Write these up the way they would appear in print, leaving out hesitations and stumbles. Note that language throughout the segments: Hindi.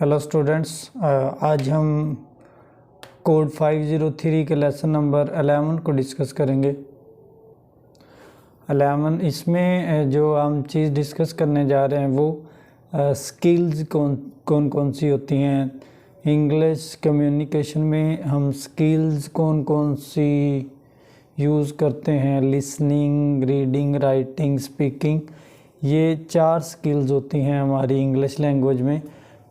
हेलो स्टूडेंट्स, आज हम कोड 503 के लेसन नंबर 11 को डिस्कस करेंगे। 11 इसमें जो हम चीज़ डिस्कस करने जा रहे हैं वो स्किल्स कौन कौन सी होती हैं। इंग्लिश कम्युनिकेशन में हम स्किल्स कौन कौन सी यूज़ करते हैं, लिसनिंग, रीडिंग, राइटिंग, स्पीकिंग। ये 4 स्किल्स होती हैं हमारी इंग्लिश लैंग्वेज में।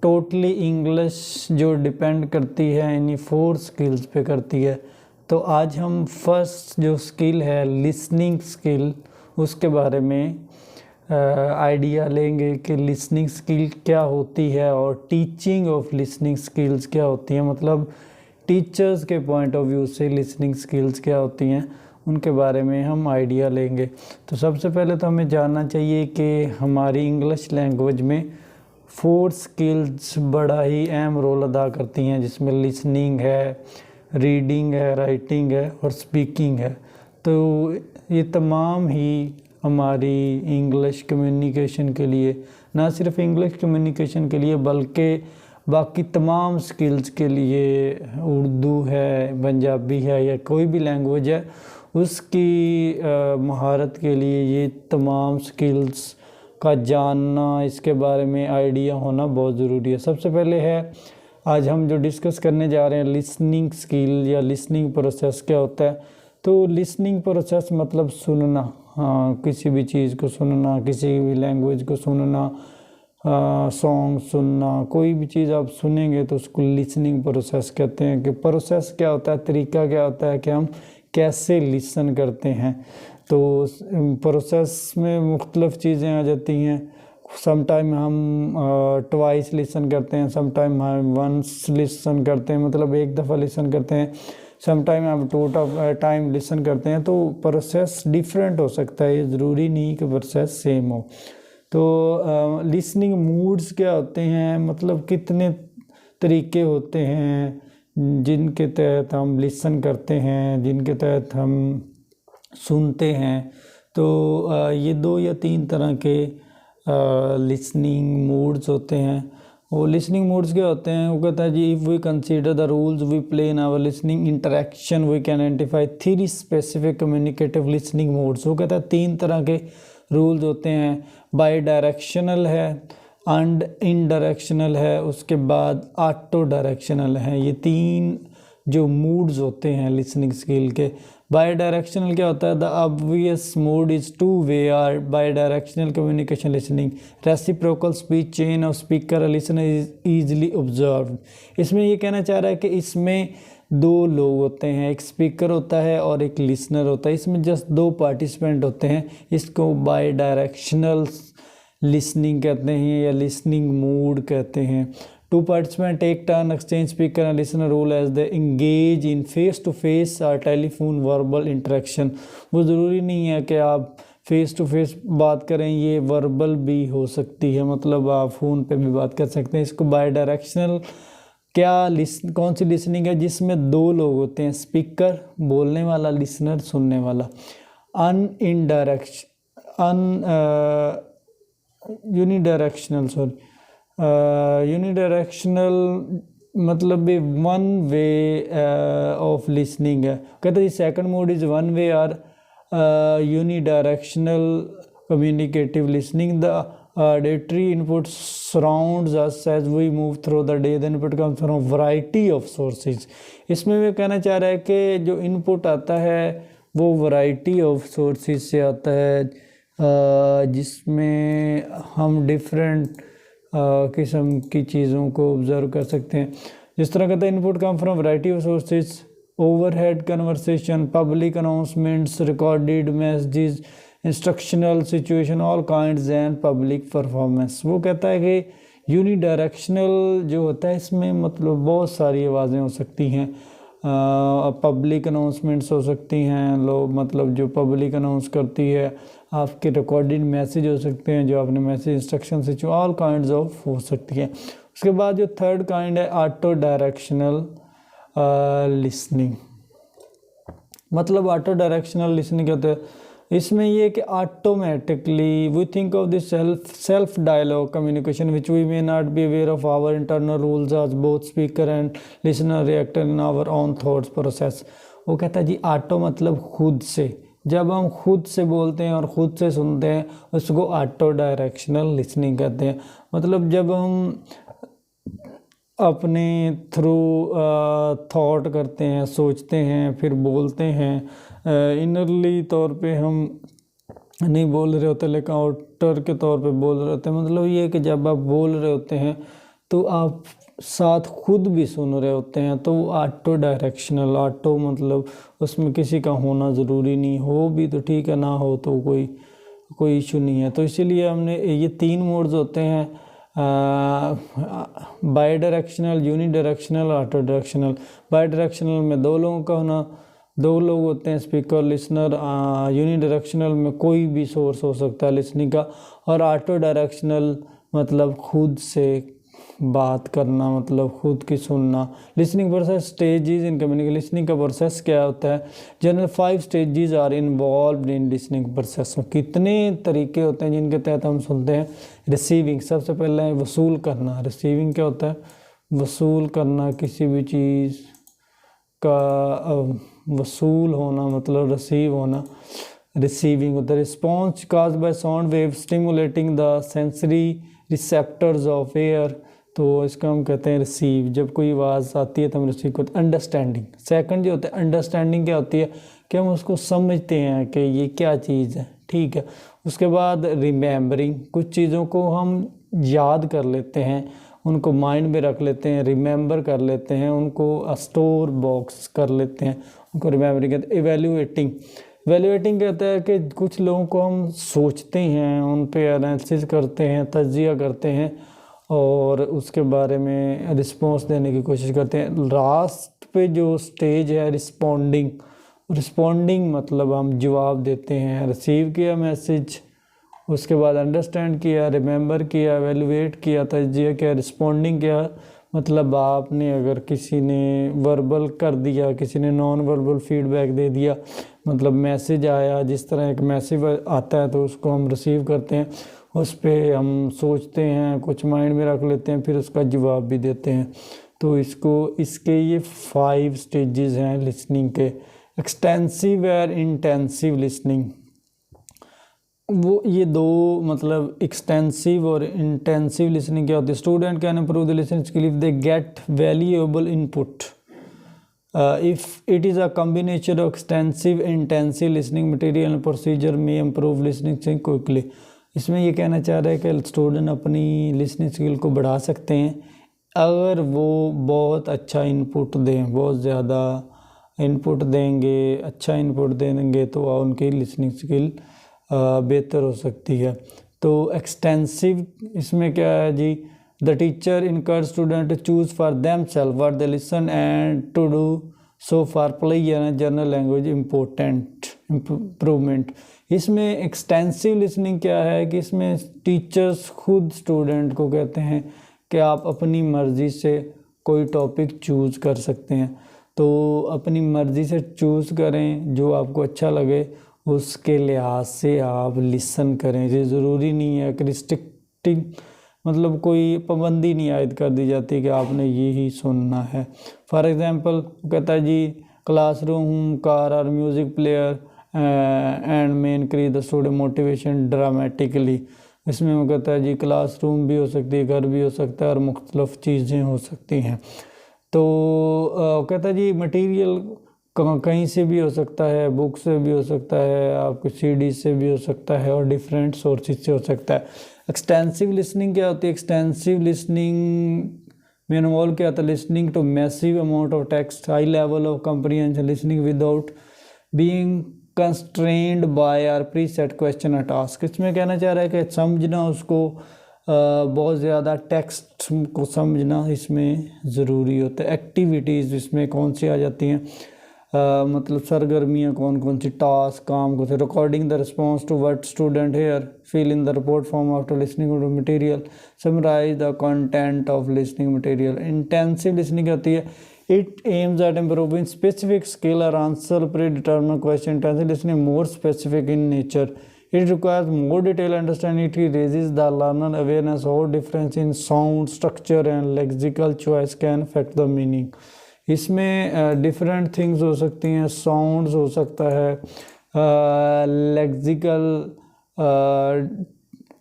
टोटली इंग्लिश जो डिपेंड करती है इन्हीं 4 स्किल्स पे करती है। तो आज हम फर्स्ट जो स्किल है लिसनिंग स्किल, उसके बारे में आइडिया लेंगे कि लिसनिंग स्किल क्या होती है और टीचिंग ऑफ लिसनिंग स्किल्स क्या होती हैं, मतलब टीचर्स के पॉइंट ऑफ व्यू से लिसनिंग स्किल्स क्या होती हैं, उनके बारे में हम आइडिया लेंगे। तो सबसे पहले तो हमें जानना चाहिए कि हमारी इंग्लिश लैंग्वेज में 4 स्किल्स बड़ा ही अहम रोल अदा करती हैं, जिसमें लिसनिंग है, रीडिंग है, राइटिंग है और स्पीकिंग है। तो ये तमाम ही हमारी इंग्लिश कम्युनिकेशन के लिए, ना सिर्फ इंग्लिश कम्युनिकेशन के लिए बल्कि बाकी तमाम स्किल्स के लिए, उर्दू है, पंजाबी है या कोई भी लैंग्वेज है, उसकी महारत के लिए ये तमाम स्किल्स का जानना, इसके बारे में आइडिया होना बहुत ज़रूरी है। सबसे पहले है आज हम जो डिस्कस करने जा रहे हैं लिसनिंग स्किल या लिसनिंग प्रोसेस क्या होता है। तो लिसनिंग प्रोसेस मतलब सुनना, किसी भी चीज़ को सुनना, किसी भी लैंग्वेज को सुनना, सॉन्ग सुनना, कोई भी चीज़ आप सुनेंगे तो उसको लिसनिंग प्रोसेस कहते हैं। कि प्रोसेस क्या होता है, तरीका क्या होता है कि हम कैसे लिसन करते हैं। तो प्रोसेस में मुख्तलिफ़ चीज़ें आ जाती हैं। सम टाइम हम ट्वाइस लिसन करते हैं, सम टाइम हम वंस लिसन करते हैं, मतलब एक दफ़ा लिसन करते हैं, सम टाइम हम 2 टाइम लिसन करते हैं। तो प्रोसेस डिफरेंट हो सकता है, ये ज़रूरी नहीं कि प्रोसेस सेम हो। तो लिसनिंग मूड्स क्या होते हैं, मतलब कितने तरीके होते हैं जिनके तहत हम लिसन करते हैं, जिनके तहत हम सुनते हैं। तो ये 2 या 3 तरह के लिसनिंग मूड्स होते हैं। वो लिसनिंग मूड्स क्या होते हैं, वो कहता है जी, if we consider the rules we play in our listening interaction we can identify 3 specific communicative listening moods. वो कहता है 3 तरह के रूल्स होते हैं। बाई डायरेक्शनल है, एंड इनडायरेक्शनल है, उसके बाद ऑटो डायरेक्शनल है। ये 3 जो मूड्स होते हैं लिसनिंग स्किल के। बाई डायरेक्शनल क्या होता है, the obvious mode is two way or bidirectional communication listening, reciprocal speech chain of speaker listener is easily observe. इसमें ये कहना चाह रहा है कि इसमें 2 लोग होते हैं, एक स्पीकर होता है और एक लिसनर होता है। इसमें जस्ट 2 पार्टिसिपेंट होते हैं। इसको बाई डायरेक्शनल लिसनिंग कहते हैं या लिसनिंग मूड कहते हैं। 2 participants take turn exchange speaker and listener role as they engage in face to face or telephone verbal interaction। वो ज़रूरी नहीं है कि आप फेस टू फेस बात करें, ये वर्बल भी हो सकती है, मतलब आप फ़ोन पे भी बात कर सकते हैं। इसको बाई डायरेक्शनल कौन सी लिसनिंग है, जिसमें 2 लोग होते हैं, स्पीकर बोलने वाला, लिसनर सुनने वाला। यूनिडायरेक्शनल मतलब भी 1 वे ऑफ लिसनिंग है। कहते हैं सेकंड मोड इज़ 1 वे और unidirectional communicative listening. The auditory input surrounds us as we move through the day. The input comes from variety of sources। इसमें वे कहना चाह रहा है कि जो इनपुट आता है वो वैरायटी ऑफ सोर्सेज से आता है, जिसमें हम डिफरेंट किस्म की चीज़ों को ऑब्ज़र्व कर सकते हैं। जिस तरह कहते हैं input come from variety of sources, overhead conversation, public announcements, recorded messages, instructional situation, all kinds and public performance. वो कहता है कि यूनिडायरेक्शनल जो होता है इसमें मतलब बहुत सारी आवाज़ें हो सकती हैं। पब्लिक अनाउंसमेंट्स हो सकती हैं, लोग मतलब जो पब्लिक अनाउंस करती है, आपके रिकॉर्डेड मैसेज हो सकते हैं, जो आपने मैसेज इंस्ट्रक्शन से ऑल काइंड्स ऑफ हो सकती है। उसके बाद जो थर्ड काइंड है ऑटो डायरेक्शनल लिसनिंग। मतलब ऑटो डायरेक्शनल लिसनिंग कहते हैं इसमें ये कि automatically we think of this self dialogue communication which we may not be aware of our internal rules as both speaker and listener react in our own thoughts process. वो कहता है जी ऑटो मतलब खुद से, जब हम खुद से बोलते हैं और खुद से सुनते हैं उसको ऑटो डायरेक्शनल लिसनिंग कहते हैं। मतलब जब हम अपने थ्रू थॉट करते हैं, सोचते हैं, फिर बोलते हैं, इनरली तौर पे हम नहीं बोल रहे होते लेकिन आउटर के तौर पे बोल रहे होते हैं। मतलब ये कि जब आप बोल रहे होते हैं तो आप साथ खुद भी सुन रहे होते हैं, तो ऑटो डायरेक्शनल, ऑटो मतलब उसमें किसी का होना ज़रूरी नहीं, हो भी तो ठीक है, ना हो तो कोई इशू नहीं है। तो इसीलिए हमने ये 3 मोड्स होते हैं, bidirectional, unidirectional, auto directional. Bidirectional में 2 लोगों का होना, 2 लोग होते हैं स्पीकर लिसनर। यूनी डायरेक्शनल में कोई भी सोर्स हो सकता है लिसनिंग का। और ऑटो डायरेक्शनल मतलब खुद से बात करना, मतलब खुद की सुनना। Listening process stages in communication, listening का प्रोसेस क्या होता है? General 5 stages are involve in listening process. कितने तरीके होते हैं जिनके तहत हम सुनते हैं? रिसीविंग, सबसे पहले है वसूल करना। रिसीविंग क्या होता है? वसूल करना, किसी भी चीज़ का वसूल होना मतलब रिसीव होना, रिसीविंग होता है। Response cause by sound wave stimulating the sensory receptors of air, तो इसका हम कहते हैं रिसीव। जब कोई आवाज़ आती है तो हम रिसीव करते हैं। अंडरस्टैंडिंग, सेकंड जो होता है अंडरस्टैंडिंग क्या होती है कि हम उसको समझते हैं कि ये क्या चीज़ है, ठीक है। उसके बाद रिमेम्बरिंग, कुछ चीज़ों को हम याद कर लेते हैं, उनको माइंड में रख लेते हैं, रिमेंबर कर लेते हैं, उनको स्टोर बॉक्स कर लेते हैं, उनको रिमेम्बरिंग कहते हैं। इवेल्युएटिंग, इवेल्युएटिंग कहता है कि कुछ लोगों को हम सोचते हैं, उन पे एनालिसिस करते हैं, तज्जिया करते हैं और उसके बारे में रिस्पॉन्स देने की कोशिश करते हैं। लास्ट पे जो स्टेज है रिस्पॉन्डिंग, रिस्पॉन्डिंग मतलब हम जवाब देते हैं। रिसीव किया मैसेज, उसके बाद अंडरस्टैंड किया, रिमेंबर किया, एवेलुएट किया, तज्जिया किया, रिस्पॉन्डिंग किया। मतलब आपने अगर किसी ने वर्बल कर दिया, किसी ने नॉन वर्बल फीडबैक दे दिया, मतलब मैसेज आया, जिस तरह एक मैसेज आता है तो उसको हम रिसीव करते हैं, उस पर हम सोचते हैं, कुछ माइंड में रख लेते हैं, फिर उसका जवाब भी देते हैं। तो इसके ये 5 स्टेजेस हैं लिसनिंग के। एक्सटेंसिव और इंटेंसिव लिसनिंग, वो ये 2 मतलब एक्सटेंसिव और इंटेंसिव लिसनिंग क्या होती है? Student can improve the listening skill if they get valuable input. If it is a combination of extensive intensive listening material and procedure में इम्प्रूव लिसनिंग स्किल क्विकली। इसमें ये कहना चाह रहा है कि स्टूडेंट अपनी लिसनिंग स्किल को बढ़ा सकते हैं अगर वो बहुत अच्छा इनपुट दें, बहुत ज़्यादा इनपुट देंगे, अच्छा इनपुट देंगे तो उनकी लिसनिंग स्किल बेहतर हो सकती है। तो एक्सटेंसिव इसमें क्या है जी? The teacher encourage student to choose for them self what they listen and to do so for play and general language important improvement. इसमें एक्सटेंसिव लिसनिंग क्या है कि इसमें टीचर्स खुद स्टूडेंट को कहते हैं कि आप अपनी मर्ज़ी से कोई टॉपिक चूज़ कर सकते हैं, तो अपनी मर्ज़ी से चूज़ करें, जो आपको अच्छा लगे उसके लिहाज से आप लिसन करें। ये ज़रूरी नहीं है कि रिस्ट्रिक्टिंग मतलब कोई पाबंदी नहीं आयद कर दी जाती कि आपने ये ही सुनना है। फॉर एग्ज़ाम्पल कहता है जी क्लासरूम कार और music player and may increase the student motivation dramatically. इसमें वो कहता है जी क्लासरूम भी हो सकती है, घर भी हो सकता है और मुख्तलिफ चीज़ें हो सकती हैं। तो कहता है जी मटेरियल कहीं से भी हो सकता है, बुक से भी हो सकता है, आपको CD से भी हो सकता है और डिफरेंट सोर्सेज से हो सकता है। एक्सटेंसिव लिसनिंग क्या होती है? एक्सटेंसिव लिसनिंग में इन्वॉल्व क्या होता है? Listening to massive amount of text, high level of comprehension, listening without being constrained by or preset question और टास्क। इसमें कहना चाह रहा है कि समझना उसको बहुत ज़्यादा टेक्स्ट को समझना इसमें ज़रूरी होता है। एक्टिविटीज़ इसमें कौन सी आ जाती हैं? मतलब सरगर्मियाँ कौन कौन सी, टास्क काम को से। Recording the response to what student hear, fill in the report form after listening to material, summarise the content of listening material. Intensive listening होती है, It aims at improving specific skill or answer predetermined question. Intensive listening more specific in nature. It requires more detailed understanding. It raises the learner awareness of difference in sound, structure and lexical choice can affect the meaning. इसमें डिफरेंट थिंग्स हो सकती हैं, साउंड्स हो सकता है, लेक्सिकल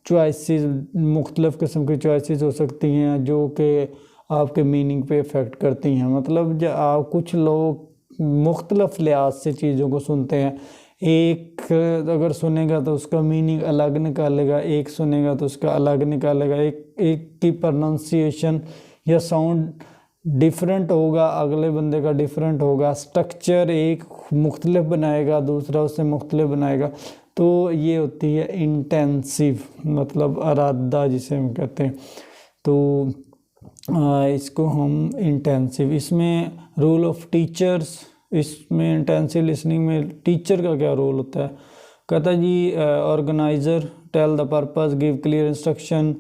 चॉइसेस, मुख्तलिफ़ किस्म की चॉइसेस हो सकती हैं जो कि आपके मीनिंग पे इफ़ेक्ट करती हैं। मतलब जब आप कुछ लोग मुख्तलिफ़ लिहाज से चीज़ों को सुनते हैं, एक अगर सुनेगा तो उसका मीनिंग अलग निकालेगा, एक सुनेगा तो उसका अलग निकालेगा, एक की प्रोनाउंसिएशन या साउंड डिफरेंट होगा, अगले बंदे का डिफरेंट होगा, स्ट्रक्चर एक मुख्तलिफ बनाएगा, दूसरा उससे मुख्तलिफ बनाएगा। तो ये होती है इंटेंसिव, मतलब अरादा जिसे हम कहते हैं। तो इसको हम इंटेंसिव, इसमें रोल ऑफ टीचर्स, इसमें इंटेंसिव लिसनिंग में टीचर का क्या रोल होता है? कहता जी organiser, tell the purpose, give clear instruction,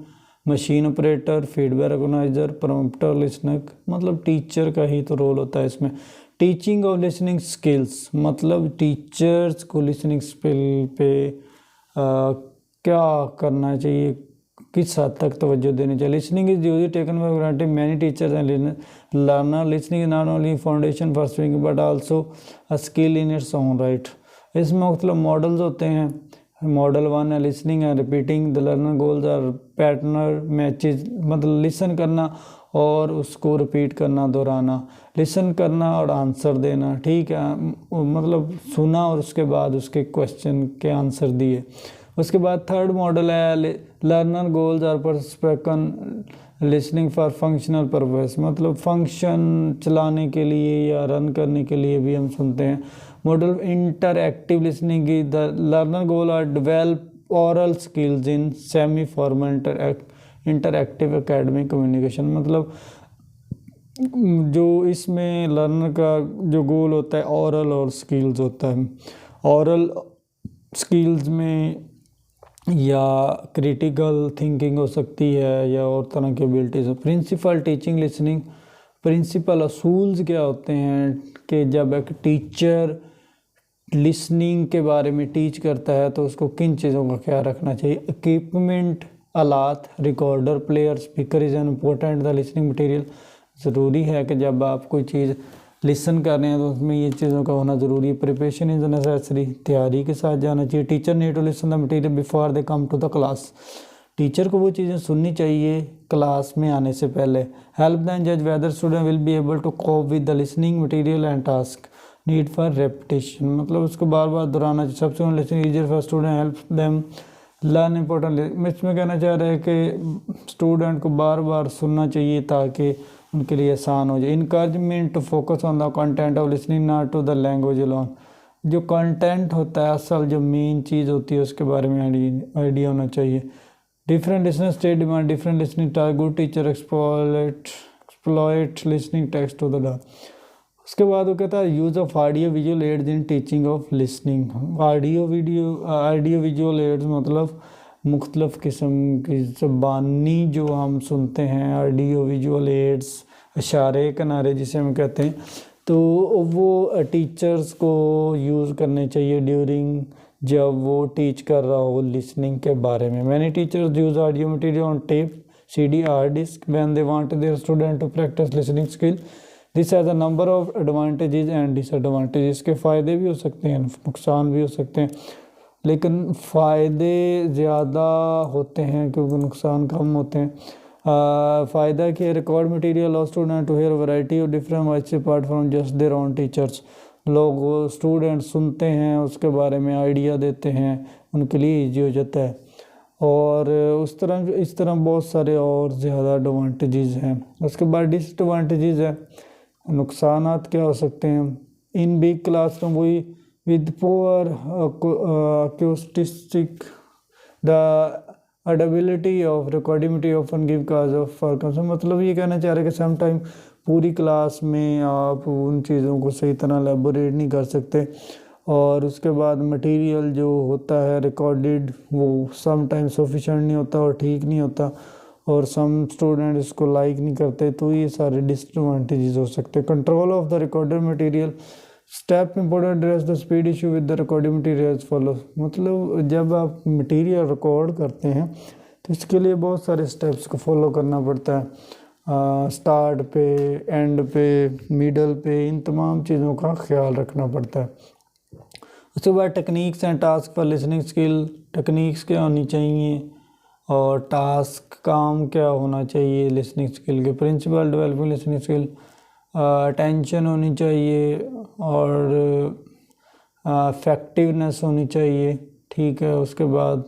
machine operator, feedback organiser, prompter, listener, मतलब टीचर का ही तो रोल होता है इसमें। टीचिंग ऑफ लिसनिंग स्किल्स, मतलब टीचर्स को लिसनिंग स्किल पे क्या करना चाहिए, किस हद तक तवज्जो देनी चाहिए। Listening is usually taken by granted many teachers and learner. Listening is not only foundation for speaking but also a skill in its own right. इसमें मतलब मॉडल्स होते हैं। मॉडल 1 है listening and repeating, the learner goals are pattern matches, मतलब लिसन करना और उसको रिपीट करना, दोहराना, लिसन करना और आंसर देना, ठीक है, मतलब सुना और उसके बाद उसके क्वेश्चन के आंसर दिए। उसके बाद थर्ड मॉडल है लर्नर गोल्स आर पर spoken listening for functional purpose, मतलब फंक्शन चलाने के लिए या रन करने के लिए भी हम सुनते हैं। मॉडल इंटरएक्टिव लिसनिंग की the learner goal are develop oral skills in semi formal interactive academic communication, मतलब जो इसमें लर्नर का जो गोल होता है ओरल और स्किल्स होता है। ओरल स्किल्स में या क्रिटिकल थिंकिंग हो सकती है या और तरह की abilities. Principle teaching listening, principle असूल्स क्या होते हैं कि जब एक टीचर लिसनिंग के बारे में टीच करता है तो उसको किन चीज़ों का ख्याल रखना चाहिए। इक्विपमेंट, आलात, recorder, player, speaker is an important the listening material. ज़रूरी है कि जब आप कोई चीज़ लिसन कर रहे हैं तो उसमें ये चीज़ों का होना ज़रूरी है। प्रिपरेशन इज़ नेसेसरी, तैयारी के साथ जाना चाहिए। Teacher need to listen the material before they come to the class, teacher को वो चीज़ें सुननी चाहिए क्लास में आने से पहले। हेल्प दैन जज whether student will be able to cope with the listening material and task, need for repetition, मतलब उसको बार बार दोहराना चाहिए। सबसे listening easier for student, help them learn important. इसमें कहना चाह रहे हैं कि स्टूडेंट को बार बार सुनना चाहिए ताकि उनके लिए आसान हो जाए। Encouragement to focus on the content of listening not to the language alone, जो कंटेंट होता है असल जो मेन चीज़ होती है उसके बारे में आइडिया होना चाहिए। Different listener state demand different listening type, good teacher exploit listening text to the डा। उसके बाद वो कहता है use of audio visual aids in teaching of listening. Audio visual aids मतलब मुख्तलिफ़ किस्म की ज़बानी जो हम सुनते हैं, ऑडियो विजुअल एड्स, इशारे किनारे जिसे हम कहते हैं, तो वो टीचर्स को यूज़ करने चाहिए ड्यूरिंग जब वो टीच कर रहा हो लिसनिंग के बारे में। Many teachers use audio material on tape, CD, hard disk when they want their student to practise listening skill. This has a number of advantages and disadvantages. इसके फ़ायदे भी हो सकते हैं, नुकसान भी हो सकते हैं, लेकिन फ़ायदे ज़्यादा होते हैं क्योंकि नुकसान कम होते हैं। फ़ायदा कि रिकॉर्ड मटेरियल और student to hear variety of different voice apart from just their own teachers. लोग स्टूडेंट सुनते हैं, उसके बारे में आइडिया देते हैं, उनके लिए ईजी हो जाता है। और इस तरह बहुत सारे और ज़्यादा एडवांटेजेस हैं। उसके बाद डिसएडवांटेजेस है, नुकसानात क्या हो सकते हैं। इन बिग क्लासरूम वही with poor acoustic, the adaptability of recording material often give cause of for concern। मतलब ये कहना चाह रहे हैं कि समटाइम पूरी क्लास में आप उन चीज़ों को सही तरह एलेबोरेट नहीं कर सकते, और उसके बाद मटेरियल जो होता है रिकॉर्डेड वो समटाइम सफिशेंट नहीं होता और ठीक नहीं होता, और सम स्टूडेंट इसको लाइक नहीं करते, तो ये सारे डिसएडवांटेजेस हो सकते हैं। Control of the recorded material, step important address the speed issue with the recording material follow. मतलब जब आप मटेरियल रिकॉर्ड करते हैं तो इसके लिए बहुत सारे स्टेप्स को फॉलो करना पड़ता है। स्टार्ट पे, एंड पे, मिडल पे, इन तमाम चीज़ों का ख्याल रखना पड़ता है। उसके बाद techniques and task for listening skill, techniques क्या होनी चाहिए और टास्क काम क्या होना चाहिए लिसनिंग स्किल के। Principle developing listening skill, attention होनी चाहिए और इफेक्टिवनेस होनी चाहिए, ठीक है। उसके बाद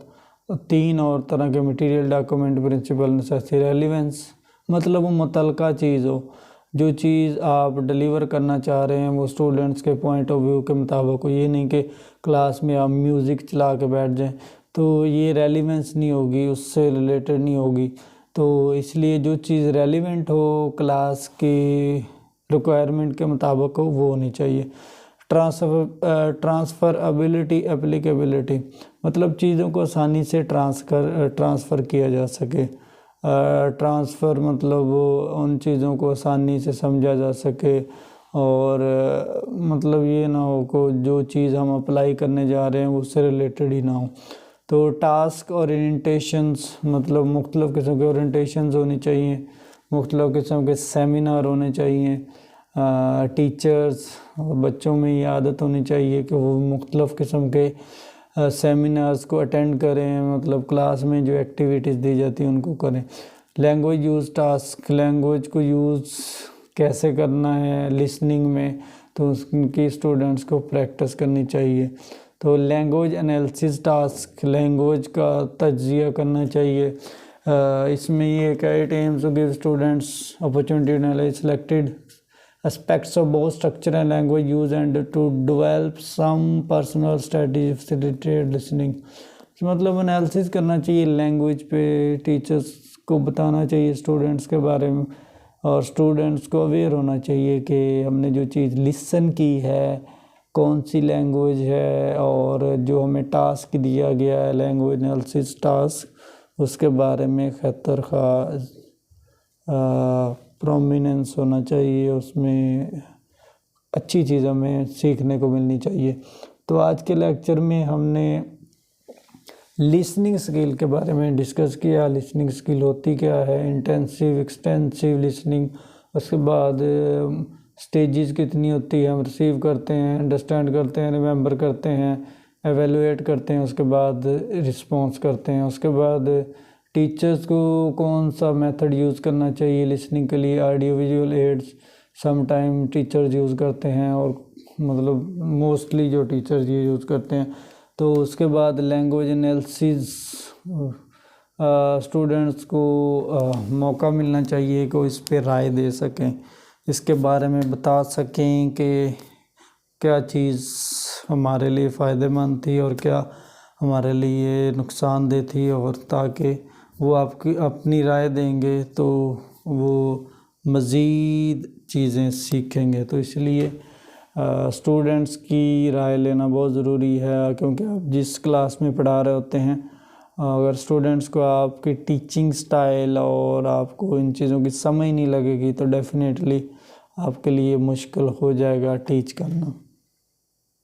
3 और तरह के material document principle necessity. Relevance मतलब वो मुतलका चीज़ हो, जो चीज़ आप डिलीवर करना चाह रहे हैं वो स्टूडेंट्स के पॉइंट ऑफ व्यू के मुताबिक हो। ये नहीं कि क्लास में आप म्यूज़िक चला के बैठ जाएं, तो ये रेलिवेंस नहीं होगी, उससे रिलेटेड नहीं होगी। तो इसलिए जो चीज़ रेलिवेंट हो, क्लास की रिक्वायरमेंट के मुताबिक हो, वो होनी चाहिए। ट्रांसफ़रएबिलिटी, एप्लीकेबिलिटी मतलब चीज़ों को आसानी से ट्रांसफ़र किया जा सके। ट्रांसफ़र मतलब उन चीज़ों को आसानी से समझा जा सके, और मतलब ये ना हो को जो चीज़ हम अप्लाई करने जा रहे हैं वो उससे रिलेटेड ही ना हो। तो टास्क ओरिएंटेशंस मतलब मुख्तलिफ़ किस्म के ओरिएंटेशंस होनी चाहिए, मुख्तलिफ़ किस्म के सेमिनार होने चाहिए। टीचर्स और बच्चों में ये आदत होनी चाहिए कि वो मुख्तलिफ़ किस्म के सेमिनार्स को अटेंड करें, मतलब क्लास में जो एक्टिविटीज़ दी जाती हैं उनको करें। लैंग्वेज यूज़ टास्क, लैंग्वेज को यूज़ कैसे करना है लिसनिंग में, तो उसकी स्टूडेंट्स को प्रैक्टिस करनी चाहिए। तो लैंग्वेज एनालिसिस टास्क, लैंग्वेज का तज्ज़िया करना चाहिए। इसमें ये क्या, it aims to give students opportunity to analyse selected aspects of both structure and language use and to develop some personal strategy facilitated listening। मतलब एनालिसिस करना चाहिए लैंग्वेज पे, टीचर्स को बताना चाहिए स्टूडेंट्स के बारे में, और स्टूडेंट्स को अवेयर होना चाहिए कि हमने जो चीज़ लिसन की है कौन सी लैंग्वेज है, और जो हमें टास्क दिया गया है लैंग्वेज एनालिसिस टास्क, उसके बारे में खतर खा प्रोमिनेंस होना चाहिए, उसमें अच्छी चीज़ हमें सीखने को मिलनी चाहिए। तो आज के लेक्चर में हमने लिसनिंग स्किल के बारे में डिस्कस किया। लिसनिंग स्किल होती क्या है, इंटेंसिव, एक्सटेंसिव लिसनिंग, उसके बाद स्टेजेस कितनी होती है, हम रिसीव करते हैं, अंडरस्टैंड करते हैं, रिमेंबर करते हैं, एवेलुएट करते हैं, उसके बाद रिस्पॉन्स करते हैं। उसके बाद टीचर्स को कौन सा मेथड यूज़ करना चाहिए लिसनिंग के लिए, audio visual aids some time teachers use करते हैं, और मतलब मोस्टली जो टीचर्स ये यूज़ करते हैं। तो उसके बाद लैंग्वेज एनालिसिस, स्टूडेंट्स को मौका मिलना चाहिए कि वो इस पे राय दे सकें, इसके बारे में बता सकें कि क्या चीज़ हमारे लिए फ़ायदेमंद थी और क्या हमारे लिए नुकसानदेह थी, और ताकि वो आपकी अपनी राय देंगे तो वो मज़ीद चीज़ें सीखेंगे। तो इसलिए स्टूडेंट्स की राय लेना बहुत ज़रूरी है, क्योंकि आप जिस क्लास में पढ़ा रहे होते हैं, अगर स्टूडेंट्स को आपकी टीचिंग स्टाइल और आपको इन चीज़ों की समझ नहीं लगेगी तो डेफिनेटली आपके लिए मुश्किल हो जाएगा टीच करना।